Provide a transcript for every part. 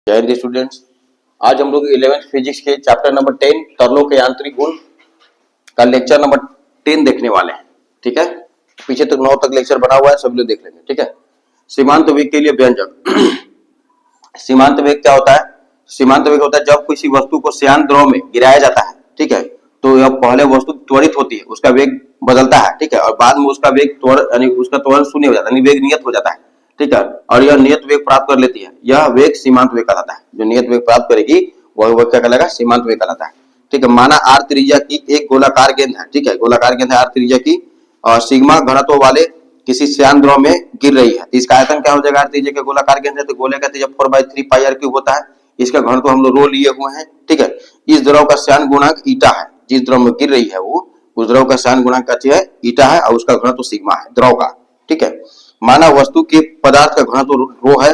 जय हिंद स्टूडेंट्स। आज हम लोग 11th फिजिक्स के चैप्टर नंबर 10 तरलों के यांत्रिक गुण का लेक्चर नंबर 10 देखने वाले हैं। ठीक है, पीछे तक 9 तक लेक्चर बना हुआ है, सब लोग देख लेंगे। ठीक है, सीमांत वेग के लिए व्यंजक। सीमांत वेग क्या होता है? सीमांत वेग होता है जब किसी वस्तु को शांत द्रव में गिराया जाता है। ठीक है, तो यह पहले वस्तु त्वरित होती है, उसका वेग बदलता है। ठीक है, और बाद में उसका वेग यानी उसका त्वरण शून्य हो जाता है, वेग नियत हो जाता है। ठीक है, और यह नियत वेग प्राप्त कर लेती है, यह वेग सीमांत वेग कहलाता है। जो नियत वेग प्राप्त करेगी वह वेग क्या कहलाएगा? सीमांत वेग कहलाता है। ठीक है, माना आर त्रिज्या की एक गोलाकार गेंद है। ठीक है, गोलाकार गेंद है आर त्रिज्या की, और सिग्मा घनत्व वाले किसी शांत द्रव में गिर रही है। तो इसका आयतन क्या हो जाएगा? आर त्रिज्या के गोलाकार गेंद है तो गोले का त्रिज्या 4/3 पाई आर क्यूब होता है। इसका घनत्व हम लोग रो लिए हुए हैं। ठीक है, इस द्रव का शांत गुणांक ईटा है, जिस द्रव में गिर रही है वो उस द्रव का शांत गुणांक क्या है? ईटा है, और उसका घनत्व सिग्मा है द्रव का। ठीक है, माना वस्तु के पदार्थ का घनत्व रो है,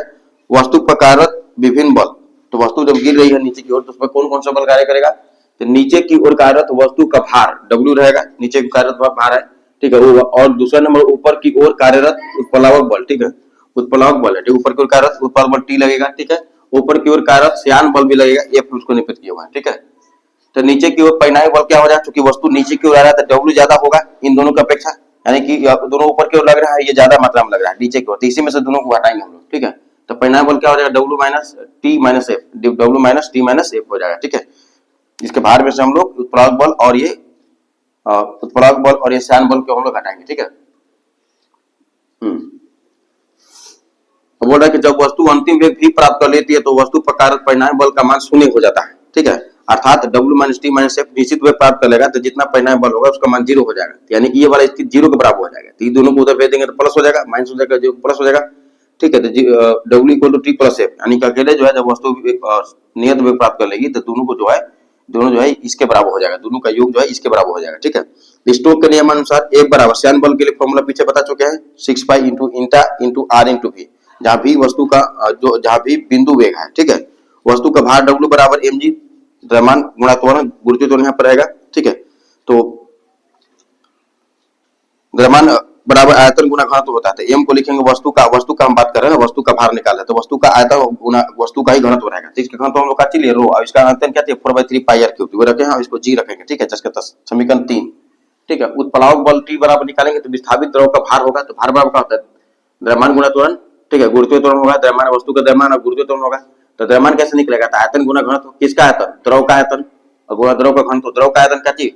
वस्तु पर कार्यरत विभिन्न बल। तो वस्तु जब गिर रही है नीचे की ओर तो उसमें कौन कौन सा बल कार्य करेगा? तो नीचे की ओर कार्यरत वस्तु का भार W रहेगा, नीचे की कार्यरत भार है। ठीक है, और दूसरा नंबर ऊपर की ओर कार्यरत उत्प्लावक बल। ठीक है, उत्प्लावक बल है, ऊपर की ओर कार्यरत उत्प्लावक बल T लगेगा। ठीक है, ऊपर की ओर कार्यरत श्यान बल भी लगेगा, F उसको निरूपित किया हुआ है। ठीक है, तो नीचे की ओर परिणामी बल क्या हो जाए? क्योंकि वस्तु नीचे की ओर आ रहा है तो W ज्यादा होगा इन दोनों की अपेक्षा, यानी कि दोनों ऊपर की ओर लग रहा है, ये ज्यादा मात्रा में लग रहा है नीचे की ओर, तो इसी में से दोनों को हटाएंगे हम लोग। ठीक है, तो परिणामी बल क्या हो जाएगा? W minus T minus F, W minus T minus F हो जाएगा। ठीक है, इसके भार में से हम लोग उत्प्लावक बल और ये उत्प्लावक बल और ये श्यान बल को हम लोग हटाएंगे। ठीक है, बोल रहा है कि जब वस्तु अंतिम वेग भी प्राप्त कर लेती है तो वस्तु पर कार्यरत परिणामी बल का मान शून्य हो जाता है। ठीक है, अर्थात W minus T minus F निश्चित वेग प्राप्त कर लेगा तो जितना परिणामी बल होगा उसका मान 0 हो जाएगा, यानी कि ये वाला स्थिति 0 के बराबर हो जाएगा। तो ये दोनों को उधर भेज देंगे तो प्लस हो जाएगा, माइनस हो जाएगा, जो प्लस हो जाएगा। ठीक है, तो W equal to T plus F, यानी कि अकेले जो है जब वस्तु नियत वेग प्राप्त कर लेगी तो दोनों जो है इसके बराबर हो जाएगा, दोनों का योग जो है इसके बराबर हो जाएगा। ठीक है, स्टोक्स के नियमानुसार एक बराबर श्यान बल के लिए फॉर्मूला पीछे बता चुके हैं, 6 pi into eta into r into v. जहां भी वस्तु का जहां भी बिंदु वेग है, ठीक है, वस्तु का भार W बराबर mg, द्रव्यमान गुणा त्वरण, गुरुत्वीय त्वरण यहाँ पर रहेगा। ठीक है, तो द्रव्यमान बराबर आयतन गुणा घनत्व होता है, तो m को लिखेंगे वस्तु का हम बात कर रहे हैं ना, वस्तु का भार निकाला है तो वस्तु का आयतन गुणा वस्तु का ही घनत्व रहेगा। तो इसका घनत्व हम लोग का चलिए रो, और इसका आयतन क्या है? 4/3 पाई आर क्यूब, वो रखे हैं, इसको g रखेंगे। ठीक है, 10 समीकरण 3। ठीक है, उत्प्लावक बल T बराबर निकालेंगे तो विस्थापित द्रव का भार होगा, तो भार बराबर क्या होता है? द्रव्यमान गुणा त्वरण। ठीक है, गुरुत्वीय त्वरण होगा, द्रव्यमान वस्तु का द्रव्यमान और गुरुत्वीय त्वरण होगा। तो द्रव्यमान कैसे निकलेगा? तो आयतन गुणा घनत्व, किसका आयतन? द्रव का आयतन, और गुणा द्रव का घनत्व। द्रव का आयतन क्या चीज?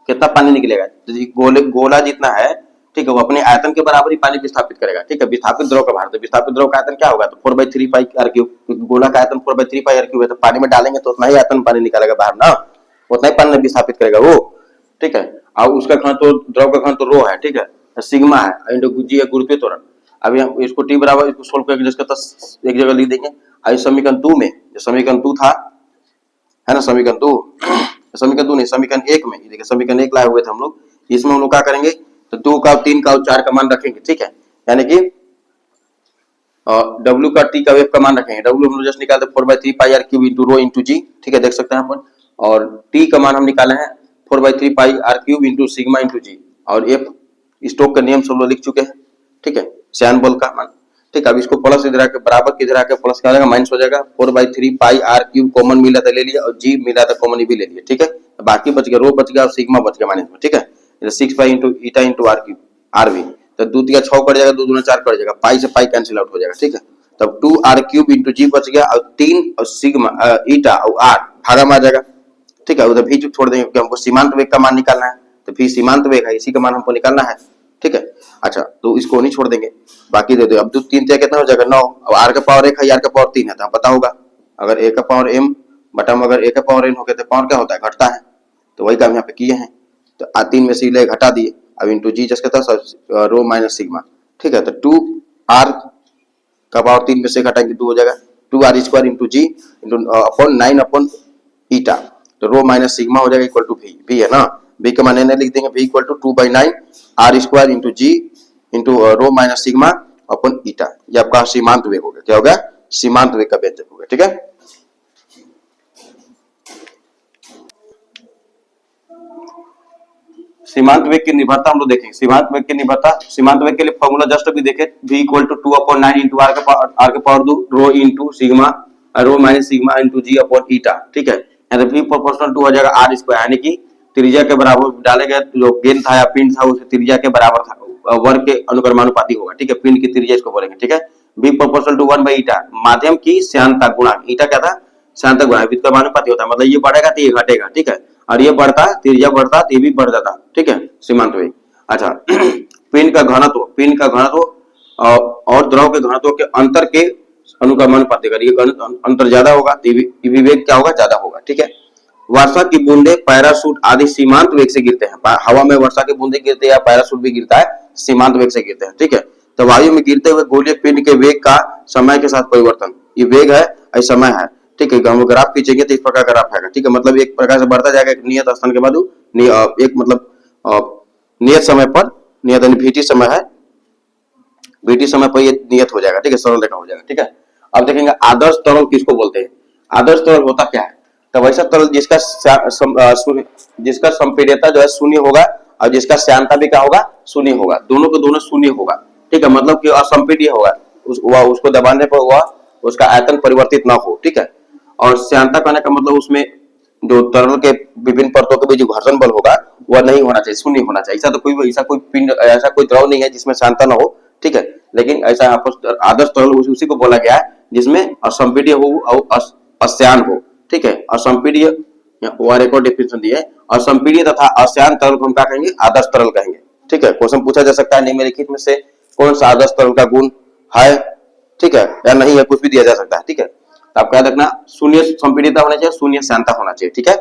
कितना पानी निकलेगा? तो गोला जितना है, ठीक है, वो अपने आयतन के बराबर ही पानी विस्थापित करेगा। ठीक है, विस्थापित द्रव का भार, तो विस्थापित द्रव का आयतन क्या होगा? तो 4/3 पाई आर क्यूब, गोला का आयतन 4/3 पाई आर क्यूब है, तो पानी में डालेंगे तो उतना ही आयतन पानी निकालेगा बाहर ना, उतना ही पानी विस्थापित करेगा वो। ठीक है, और उसका घनत्व द्रव का घनत्व रो है। ठीक है, सिग्मा है, इंटू जी है गुरुत्वीय त्वरण। अभी हम इसको T बराबर इसको सोल्व करके जिसका एक जगह लिख देंगे। आई समीकरण 2 में, जो समीकरण 2 था है ना, समीकरण 2 समीकरण 2 नहीं, समीकरण 1 में, देखिए समीकरण 1 लाए हुए थे हम लोग, इसमें हम लोग क्या करेंगे? तो 2 का 3 का 4 का मान रखेंगे। ठीक है, यानी कि W का T का वेव का मान रखेंगे। W हम लोग जस्ट निकालते 4/3 pi r cube into rho into g. ठीक है, देख सकते हैं अपन, और T का मान हम निकाले हैं 4/3 pi r cube into sigma into g, और F स्टोक का नियम सब लोग लिख चुके हैं। ठीक है, श्यान बल का मान। ठीक है, अब इसको प्लस इधर आके बराबर इधर आके प्लस क्या हो जाएगा? माइनस हो जाएगा। 4/3 पाई आर क्यूब कॉमन मिला था, ले लिया, और जी मिला था कॉमन भी ले लिया। ठीक है, तो बाकी बच गया रो बच गया और सिग्मा बच गया माइनस में। ठीक है, 6 pi into eta into r cube r भी, तो 2 3 6 कट जाएगा, 2 2 4 कट जाएगा, पाई से पाई कैंसिल आउट हो जाएगा। ठीक है, तब 2 आर क्यूब इंटू जी बच गया, और 3 और सिग्मा ईटा और आर भागा में आ जाएगा। ठीक है, उधर भी छोड़ देंगे क्योंकि हमको सीमांत वेग का मान निकालना है, तो फिर सीमांत वेग है, इसी का मान हमको निकालना है। ठीक है, अच्छा, तो इसको नहीं छोड़ देंगे, बाकी दे दो। अब 2 3 कितना हो जाएगा? 9। अब आर का पावर 1 है, आर का पावर 3 है, तो पता होगा अगर ए का पावर m बटा में अगर ए का पावर n हो गया तो पावर क्या होता है? घटता है, तो वही काम यहाँ पे किए हैं। तो 3 में से ले घटा दिए, अब इंटू जी जस कहता रो माइनस सिग्मा। ठीक है, तो 2 आर का पावर 3 में से घटाएंगे 2 हो जाएगा, 2 r square into g into upon 9 upon eta, तो रो माइनस सिग्मा हो जाएगा इक्वल टू भी है ना, बी का मान लिख देंगे, B equal to 2/9 r square into g into rho minus sigma upon eta. ये आपका सीमांत वेग हो गया। क्या हो गया? सीमांत वेग का व्यंजक हो गया। ठीक है, सीमांत वेग की निर्भरता हम लोग देखेंगे। सीमांत वेग की निर्भरता, सीमांत वेग के लिए फॉर्मूला जस्ट अभी देखे, v equal to 2/9 into r का पावर 2 रो इंटू सिग्मा और वो minus sigma into g upon eta, ठीक है। यहाँ तो v प्रोपोर्शनल टू हो जाएगा आर स्क्वायर, यानी कि त्रिज्या के बराबर डाले गए जो गेंद था या पिंड था उस त्रिज्या के बराबर था, वर्ग के अनुक्रमानुपाती होगा, ठीक है। पिंड की त्रिज्या इसको बोलेंगे, ठीक है। v proportional to 1 by eta, माध्यम की श्यानता गुणा, ईटा क्या था, श्यानता गुणा, व्युत्क्रमानुपाती होता है, मतलब ये बढ़ेगा तो ये घटेगा, ठीक है। और ये बढ़ता त्रिज्या बढ़ता तो ये भी बढ़ जाता, ठीक है, सीमांत वेग। अच्छा पिंड का घनत्व और द्रव के घनत्व के अंतर के अनुक्रमानुपाती, अगर ये अंतर ज्यादा होगा तो ये वेग क्या होगा, ज्यादा होगा, ठीक है। वर्षा की बूंदे पैराशूट आदि सीमांत वेग से गिरते हैं, हवा में वर्षा की बूंदे गिरते हैं या पैराशूट भी गिरता है, सीमांत वेग से गिरते हैं, ठीक है। तो वायु में गिरते हुए गोलीय पिंड के वेग का समय के साथ परिवर्तन, ये वेग है और समय है, ठीक है। हम ग्राफ खींचेंगे तो इस प्रकार का ग्राफ आएगा, ठीक है। मतलब एक प्रकार से बढ़ता जाएगा एक नियत स्थान के बाद एक मतलब नियत समय पर, नियत VT समय है, VT समय पर ये नियत हो जाएगा, ठीक है, सरल रेखा हो जाएगा, ठीक है। अब देखेंगे आदर्श तरल किसको बोलते हैं। आदर्श तरल होता क्या है, तो वैसा तरल जिसका संपीड्यता जो है शून्य होगा और जिसका श्यानता भी क्या होगा, शून्य होगा, दोनों को दोनों शून्य होगा, ठीक है। मतलब कि असंपीड्य होगा, उसको दबाने पर वह उसका आयतन परिवर्तित ना हो, ठीक है। और श्यानता कहने का मतलब उसमें जो तरल के विभिन्न परतों के बीच जो घर्षण बल होगा वह नहीं होना चाहिए, शून्य होना चाहिए। ऐसा कोई पिंड, ऐसा कोई द्रव नहीं है जिसमें श्यानता ना हो, ठीक है। लेकिन ऐसा यहाँ पर आदर्श तरल उसी को बोला गया है जिसमें असंपीड्य हो और अश्यान हो, ठीक है। असंपीड्य एक और डेफिनेशन दी है, असंपीड्य तथा अश्यान तरल को हम क्या कहेंगे, आदर्श तरल कहेंगे, ठीक है। क्वेश्चन पूछा जा सकता है निम्नलिखित में से कौन सा आदर्श तरल का गुण है, ठीक है, या नहीं है, कुछ भी दिया जा सकता है, ठीक है। तो आप क्या रखना, शून्य संपीड्यता होना चाहिए, शून्य श्यानता होना चाहिए, ठीक है।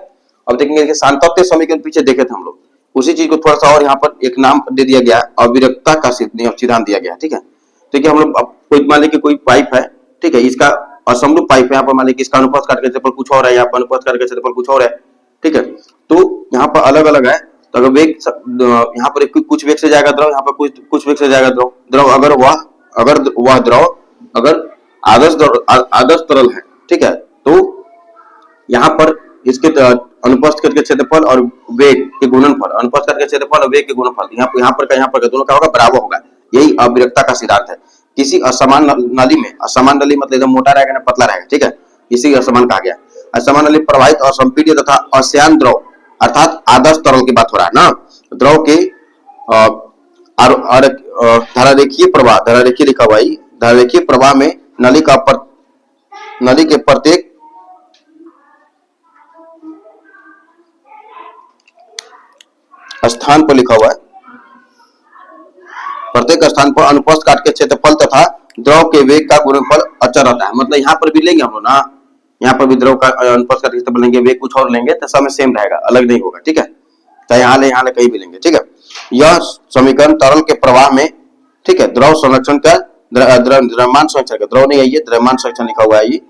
अब देखेंगे सांतत्य समीकरण पीछे देखे थे हम लोग, उसी चीज को थोड़ा सा और यहाँ पर एक नाम दे दिया गया, अविरक्ता का सिद्धांत दिया गया, ठीक है। तो क्या हम लोग कोई मान लीजिए कोई पाइप है, ठीक है, इसका असमरूप पाइप है, यहाँ पर मान लीजिए इसका अनुपात काट के क्षेत्रफल कुछ और है, यहाँ पर अनुपात काट के क्षेत्रफल कुछ और है, ठीक है। तो यहाँ पर अलग अलग है, तो अगर वेग यहाँ पर कुछ वेग से जाएगा द्रव, यहाँ पर कुछ वेग से जाएगा द्रव, अगर वह द्रव अगर आदर्श तरल है, ठीक है, तो यहाँ पर इसके अनुप्रस्थ करके क्षेत्रफल और वेग के गुणनफल, अनुप्रस्थ करके क्षेत्रफल और वेग के गुणनफल यहाँ पर दोनों का होगा, बराबर होगा। यही अविरक्ता का सिद्धांत है। किसी असमान नली में, असमान नली मतलब एकदम मोटा रहेगा ना पतला रहेगा, ठीक है, इसी असमान कहा गया। असमान नली प्रवाहित असंपीड्य तथा अश्यान द्रव अर्थात आदर्श तरल की बात हो रहा है ना, द्रव के धारारेखीय प्रवाह, धारारेखीय लिखा हुआ है, धारारेखीय प्रवाह में नली के प्रत्येक स्थान पर लिखा हुआ है, प्रत्येक स्थान पर अनुप्रस्थ काट के क्षेत्रफल तथा द्रव के वेग का गुणनफल अचर रहता है। मतलब यहाँ पर भी लेंगे हम लोग ना, यहाँ पर भी द्रव का अनुप्रस्थ काट के क्षेत्रफल लेंगे, वेग कुछ और लेंगे तो समय सेम रहेगा, अलग नहीं होगा, ठीक है। चाहे यहाँ ले कहीं भी लेंगे, ठीक है। यह समीकरण तरल के प्रवाह में, ठीक है, द्रव संरक्षण का द्रव्यमान संरक्षण का, द्रव नहीं है ये, द्रव्यमान संरक्षण लिखा हुआ है, ये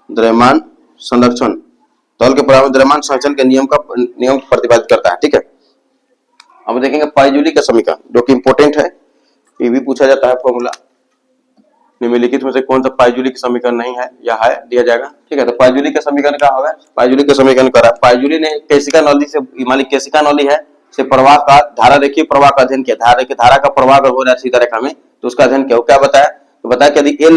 द्रव्यमान संरक्षण, तरल के प्रवाह में द्रव्यमान संरक्षण के नियम प्रतिपादित करता है, ठीक है। अब देखेंगे पाइजूली का समीकरण, जो कि इंपोर्टेंट है, ये भी पूछा जाता है फॉर्मूला, निम्नलिखित में से कौन सा पाइजूली का समीकरण नहीं है या है, दिया जाएगा, ठीक है। तो पाइजूली का समीकरण क्या होगा, पाइजूली का समीकरण करा, पाइजूली ने केशिका नली से, मालिक केशिका नली है से प्रवाह का धारा रेखीय प्रवाह का अध्ययन किया, धारा का प्रवाह अगर हो रहा है सीधा रेखा में तो उसका अध्ययन किया, क्या बताया, तो बताया कि यदि एल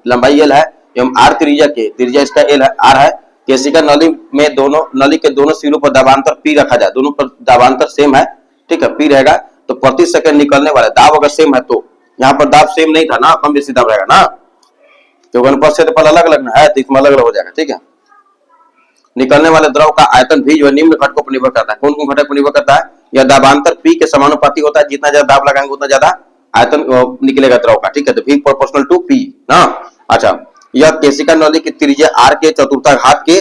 लंबाई एल है एवं आर त्रिज्या इसका एल है, आर है, केशिका नली में दोनों नली के दोनों सिरों पर दाबांतर पी रखा जाए, दोनों पर दाबांतर सेम है, ठीक है, पी रहेगा, तो प्रति सेकंड निकलने वाला दाब अगर सेम है, तो यहाँ पर दाब सेम नहीं था ना, कम बेसी दाब रहेगा ना, क्योंकि अनुपात क्षेत्रफल अलग अलग है, तो इसमें अलग अलग हो जाएगा, ठीक है। निकलने वाले द्रव का आयतन भी जो है निम्न घटकों पर निर्भर करता है, कौन कौन घटक पर निर्भर करता है, यह दाबांतर पी के समानुपाती होता है, जितना ज्यादा दाब लगाएंगे उतना ज्यादा आयतन निकलेगा द्रव का, ठीक है, तो V प्रोपोर्शनल टू P ना। अच्छा, यह केशिका नली की त्रिज्या R के चतुर्थाघात के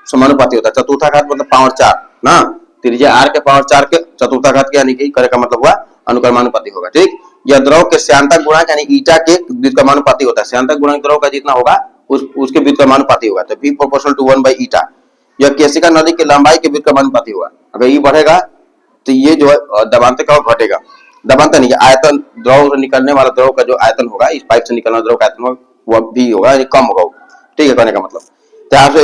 समानुपाती होता है, चतुर्थाघात मतलब पावर 4 ना, त्रिज्या R के पावर 4 के चतुर्थाघात के, यानी कि करे का मतलब हुआ अनुक्रमानुपाती होगा, ठीक। यह द्रव के श्यानता गुणांक यानी ईटा के व्युत्क्रमानुपाती होता है, श्यानता गुणांक द्रव का जितना होगा उसके व्युत्क्रमानुपाती होगा, तो V proportional to 1 by eta. यह केशिका नली की लंबाई के व्युत्क्रमानुपाती होगा, अगर ये बढ़ेगा तो ये जो है दबांतर का घटेगा, दबांतर नहीं, आयतन, द्रव से निकलने वाला द्रव का जो आयतन होगा, इस पाइप से निकलने वाला द्रव का आयतन होगा वह भी होगा, यानी कम होगा, ठीक है, कहने का मतलब। तो यहाँ से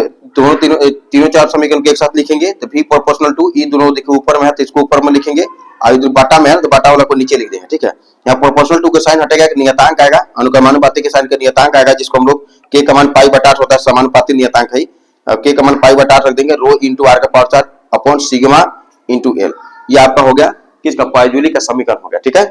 तीनों चार समीकरण के एक साथ लिखेंगे, तो V प्रोपोर्शनल टू, ये दोनों देखिए ऊपर में है तो इसको ऊपर में लिखेंगे, और जो बाटा में है तो बाटा वाला को नीचे लिख देंगे, ठीक है। यहाँ प्रोपोर्शनल टू का साइन हटेगा, एक नियतांक आएगा, अनुक्रमानुपाती के साइन का नियतांक आएगा, जिसको हम लोग के का मान पाई बटा 8 होता है, समानुपाती नियतांक है। के का मान पाई बटा 8 रख देंगे, रो इंटू आर का power 4 upon sigma into L. ये आपका हो गया किसका, पाइजूली का समीकरण हो गया, ठीक है।